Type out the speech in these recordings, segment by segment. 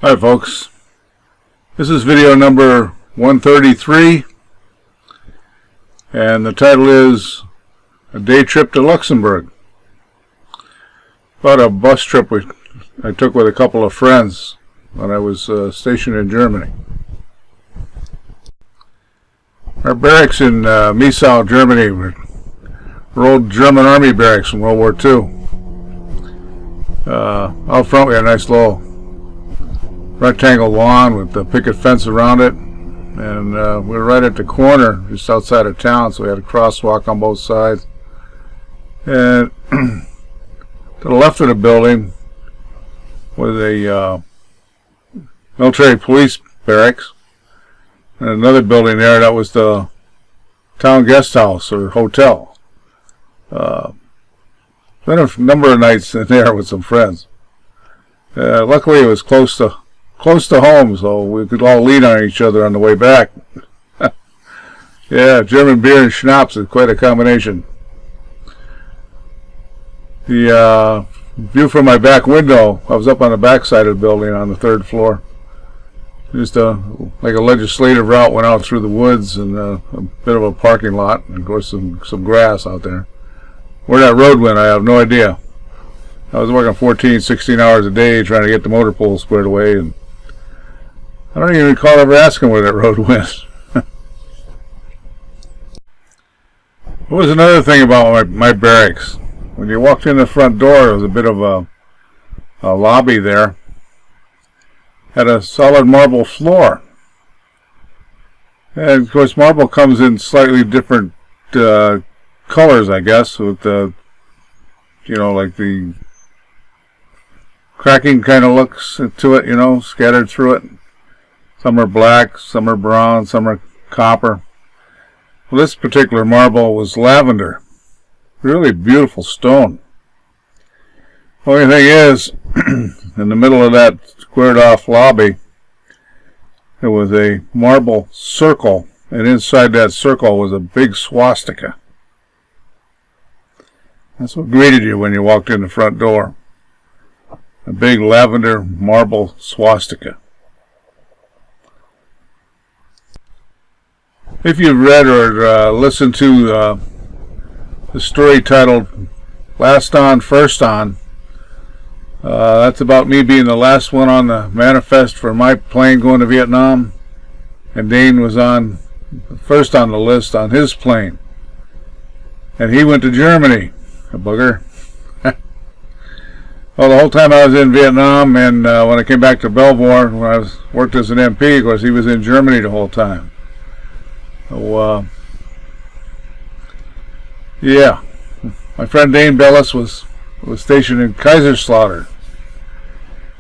Hi folks, this is video number 133 and the title is A Day Trip to Luxembourg. About a bus trip I took with a couple of friends when I was stationed in Germany. Our barracks in Miesau, Germany were old German Army barracks from World War II. Out front we had a nice little rectangle lawn with the picket fence around it, and we were right at the corner just outside of town, so we had a crosswalk on both sides. And to the left of the building was a military police barracks, and another building there that was the town guest house or hotel. Spent a number of nights in there with some friends. Luckily it was close to home, so we could all lean on each other on the way back. Yeah, German beer and schnapps is quite a combination. The view from my back window, I was up on the back side of the building on the third floor. Just like a legislative route went out through the woods and a bit of a parking lot, and of course some grass out there. Where that road went, I have no idea. I was working 14, 16 hours a day trying to get the motor pool squared away, and I don't even recall ever asking where that road went. What was another thing about my barracks? When you walked in the front door, there was a bit of a lobby there. Had a solid marble floor. And of course marble comes in slightly different colors, I guess, with the, like the cracking kind of looks to it, scattered through it. Some are black, some are brown, some are copper. Well, this particular marble was lavender. Really beautiful stone. Only thing is, in the middle of that squared off lobby, there was a marble circle, and inside that circle was a big swastika. That's what greeted you when you walked in the front door. A big lavender marble swastika. If you've read or listened to the story titled Last On, First On, that's about me being the last one on the manifest for my plane going to Vietnam, and Dane was first on the list on his plane, and he went to Germany, a booger. Well, the whole time I was in Vietnam, and when I came back to Belvoir, when I worked as an MP, of course, he was in Germany the whole time. So, yeah, my friend Dane Bellis was stationed in Kaiserslautern.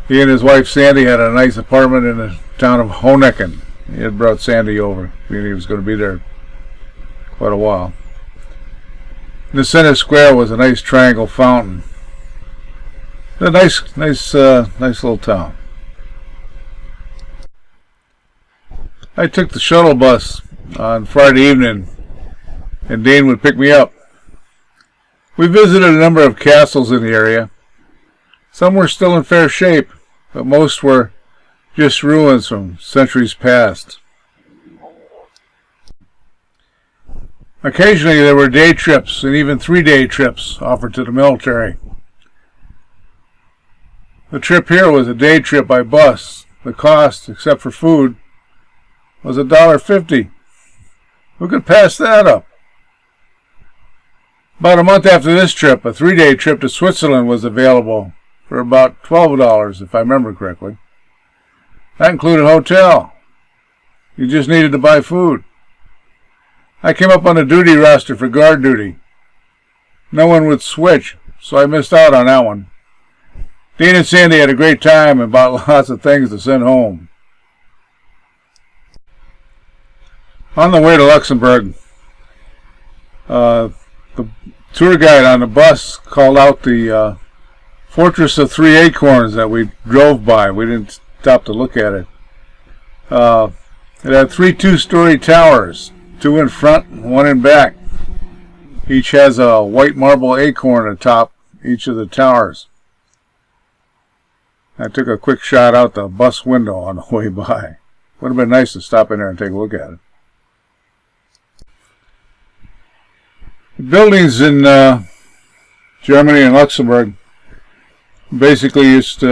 He and his wife Sandy had a nice apartment in the town of Honecken. He had brought Sandy over, being he was going to be there quite a while. In the center square was a nice triangle fountain. A nice little town. I took the shuttle bus on Friday evening, and Dane would pick me up. We visited a number of castles in the area. Some were still in fair shape, but most were just ruins from centuries past. Occasionally there were day trips and even 3-day trips offered to the military. The trip here was a day trip by bus. The cost, except for food, was $1.50. Who could pass that up? About a month after this trip, a 3-day trip to Switzerland was available for about $12, if I remember correctly. That included a hotel. You just needed to buy food. I came up on the duty roster for guard duty. No one would switch, so I missed out on that one. Dean and Sandy had a great time and bought lots of things to send home. On the way to Luxembourg, the tour guide on the bus called out the Fortress of Three Acorns that we drove by. We didn't stop to look at it. It had 3 2-story towers, 2 in front and 1 in back. Each has a white marble acorn atop each of the towers. I took a quick shot out the bus window on the way by. Would have been nice to stop in there and take a look at it. The buildings in Germany and Luxembourg basically used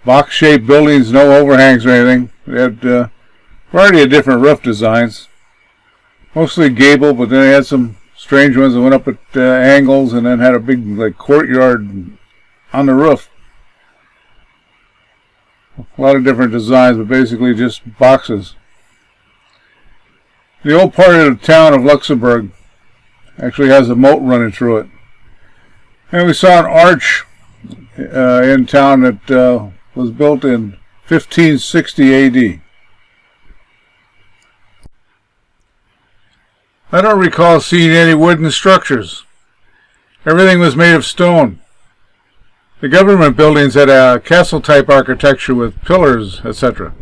box-shaped buildings, no overhangs or anything. They had a variety of different roof designs, mostly gable, but then they had some strange ones that went up at angles and then had a big courtyard on the roof. A lot of different designs, but basically just boxes. The old part of the town of Luxembourg actually has a moat running through it. And we saw an arch in town that was built in 1560 AD. I don't recall seeing any wooden structures. Everything was made of stone. The government buildings had a castle-type architecture with pillars, etc.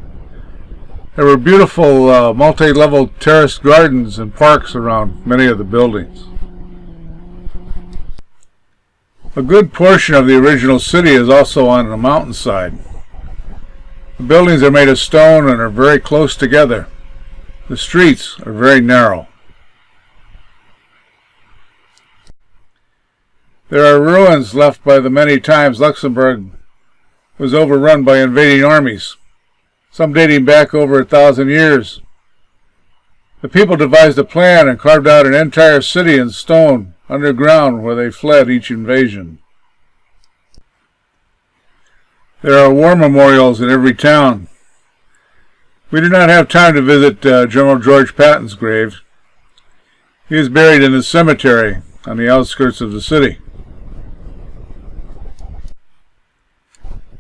There were beautiful multi-level terraced gardens and parks around many of the buildings. A good portion of the original city is also on the mountainside. The buildings are made of stone and are very close together. The streets are very narrow. There are ruins left by the many times Luxembourg was overrun by invading armies, some dating back over 1,000 years. The people devised a plan and carved out an entire city in stone underground where they fled each invasion. There are war memorials in every town. We did not have time to visit General George Patton's grave. He is buried in the cemetery on the outskirts of the city.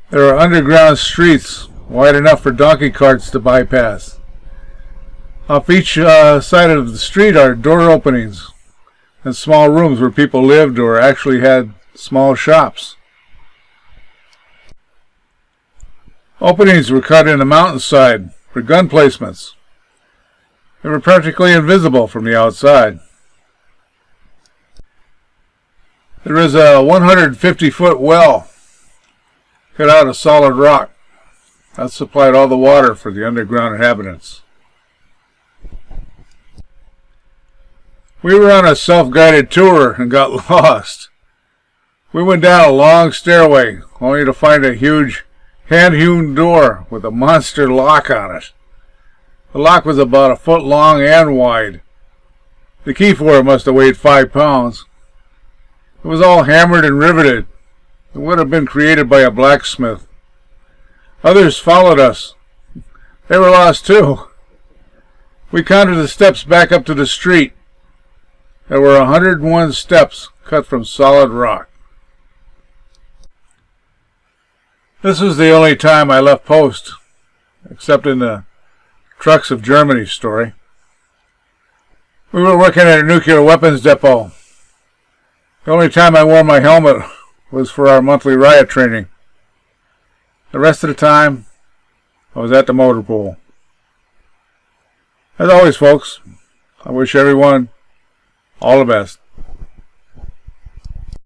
There are underground streets wide enough for donkey carts to bypass. Off each side of the street are door openings and small rooms where people lived or actually had small shops. Openings were cut in the mountainside for gun placements. They were practically invisible from the outside. There is a 150-foot well cut out of solid rock. That supplied all the water for the underground inhabitants. We were on a self-guided tour and got lost. We went down a long stairway, only to find a huge hand-hewn door with a monster lock on it. The lock was about 1 foot long and wide. The key for it must have weighed 5 pounds. It was all hammered and riveted. It would have been created by a blacksmith. Others followed us. They were lost too. We counted the steps back up to the street. There were 101 steps cut from solid rock. This was the only time I left post, except in the Trucks of Germany story. We were working at a nuclear weapons depot. The only time I wore my helmet was for our monthly riot training. The rest of the time, I was at the motor pool. As always, folks, I wish everyone all the best.